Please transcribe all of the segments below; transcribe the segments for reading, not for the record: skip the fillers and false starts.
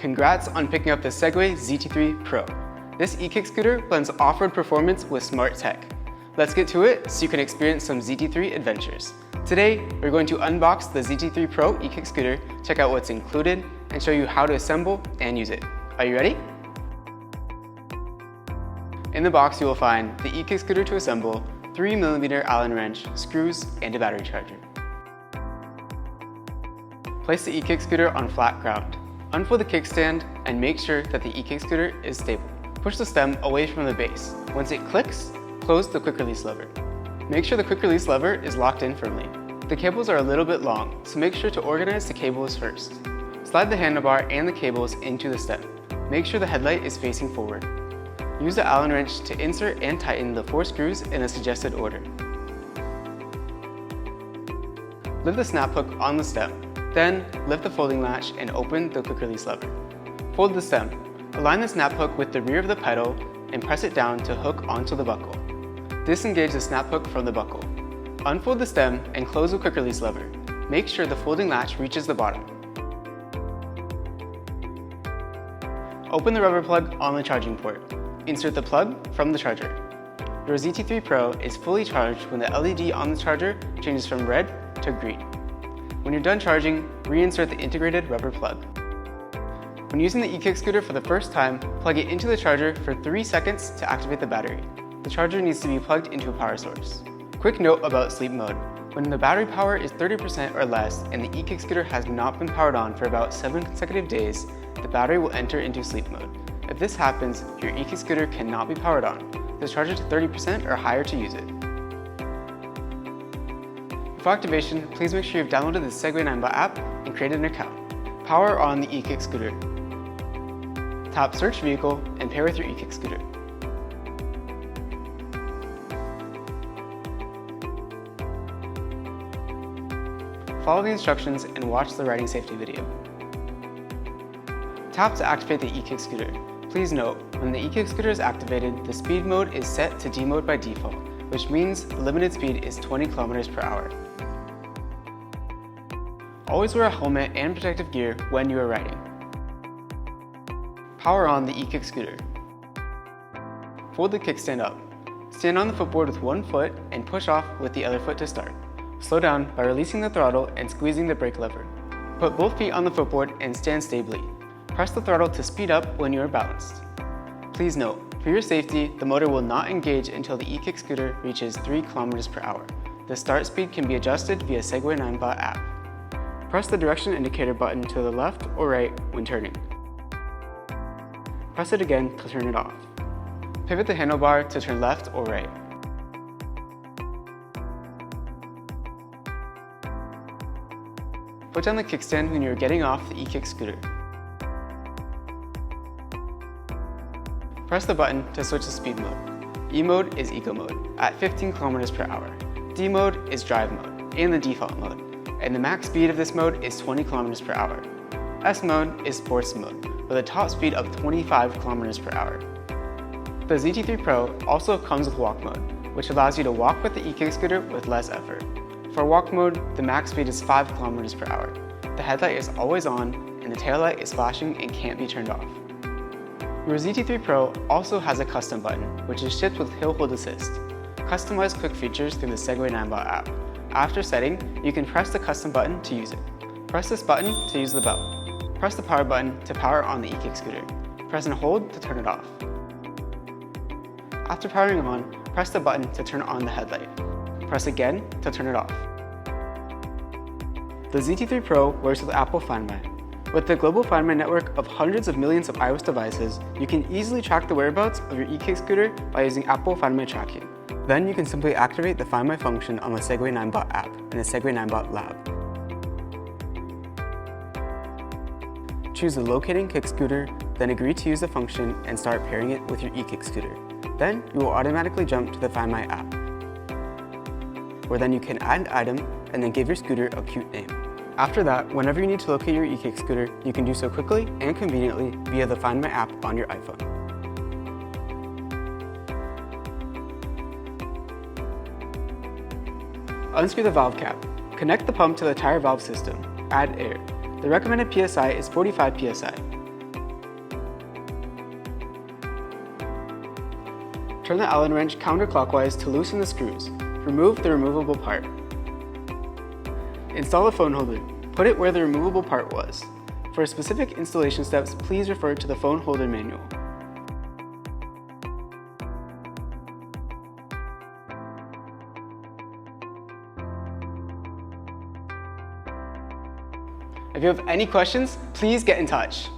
Congrats on picking up the Segway ZT3 Pro. This e-kick scooter blends off-road performance with smart tech. Let's get to it so you can experience some ZT3 adventures. Today, we're going to unbox the ZT3 Pro e-kick scooter, check out what's included, and show you how to assemble and use it. Are you ready? In the box, you will find the e-kick scooter to assemble, 3mm Allen wrench, screws, and a battery charger. Place the e-kick scooter on flat ground. Unfold the kickstand and make sure that the e-kick scooter is stable. Push the stem away from the base. Once it clicks, close the quick release lever. Make sure the quick release lever is locked in firmly. The cables are a little bit long, so make sure to organize the cables first. Slide the handlebar and the cables into the stem. Make sure the headlight is facing forward. Use the Allen wrench to insert and tighten the 4 screws in a suggested order. Lift the snap hook on the stem. Then, lift the folding latch and open the quick release lever. Fold the stem. Align the snap hook with the rear of the pedal and press it down to hook onto the buckle. Disengage the snap hook from the buckle. Unfold the stem and close the quick release lever. Make sure the folding latch reaches the bottom. Open the rubber plug on the charging port. Insert the plug from the charger. Your ZT3 Pro is fully charged when the LED on the charger changes from red to green. When you're done charging, reinsert the integrated rubber plug. When using the e-kick scooter for the first time, plug it into the charger for 3 seconds to activate the battery. The charger needs to be plugged into a power source. Quick note about sleep mode. When the battery power is 30% or less and the e-kick scooter has not been powered on for about 7 consecutive days, the battery will enter into sleep mode. If this happens, your e-kick scooter cannot be powered on. Discharge it to 30% or higher to use it. For activation, please make sure you've downloaded the Segway-Ninebot app and created an account. Power on the e-kick scooter. Tap Search Vehicle and pair with your e-kick scooter. Follow the instructions and watch the riding safety video. Tap to activate the e-kick scooter. Please note, when the e-kick scooter is activated, the speed mode is set to D mode by default, which means the limited speed is 20 km per hour. Always wear a helmet and protective gear when you are riding. Power on the e-kick scooter. Fold the kickstand up. Stand on the footboard with one foot and push off with the other foot to start. Slow down by releasing the throttle and squeezing the brake lever. Put both feet on the footboard and stand stably. Press the throttle to speed up when you are balanced. Please note, for your safety, the motor will not engage until the e-kick scooter reaches 3 km per hour. The start speed can be adjusted via Segway-Ninebot app. Press the direction indicator button to the left or right when turning. Press it again to turn it off. Pivot the handlebar to turn left or right. Put down the kickstand when you are getting off the e-kick scooter. Press the button to switch to speed mode. E mode is eco mode at 15 km per hour. D mode is drive mode and the default mode, and the max speed of this mode is 20 km per hour. S mode is sports mode with a top speed of 25 km per hour. The ZT3 Pro also comes with walk mode, which allows you to walk with the e-kick scooter with less effort. For walk mode, the max speed is 5 km per hour. The headlight is always on and the taillight is flashing and can't be turned off. Your ZT3 Pro also has a custom button, which is shipped with hill hold assist. Customize quick features through the Segway-Ninebot app. After setting, you can press the custom button to use it. Press this button to use the belt. Press the power button to power on the e-kick scooter. Press and hold to turn it off. After powering on, press the button to turn on the headlight. Press again to turn it off. The ZT3 Pro works with Apple Find My. With the global Find My network of hundreds of millions of iOS devices, you can easily track the whereabouts of your e-kick scooter by using Apple Find My tracking. Then you can simply activate the Find My function on the Segway-Ninebot app in the Segway-Ninebot lab. Choose the locating kick scooter, then agree to use the function and start pairing it with your e-kick scooter. Then you will automatically jump to the Find My app, where then you can add an item and then give your scooter a cute name. After that, whenever you need to locate your e-kick scooter, you can do so quickly and conveniently via the Find My app on your iPhone. Unscrew the valve cap. Connect the pump to the tire valve system. Add air. The recommended PSI is 45 PSI. Turn the Allen wrench counterclockwise to loosen the screws. Remove the removable part. Install the phone holder. Put it where the removable part was. For specific installation steps, please refer to the phone holder manual. If you have any questions, please get in touch.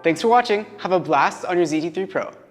Thanks for watching. Have a blast on your ZT3 Pro.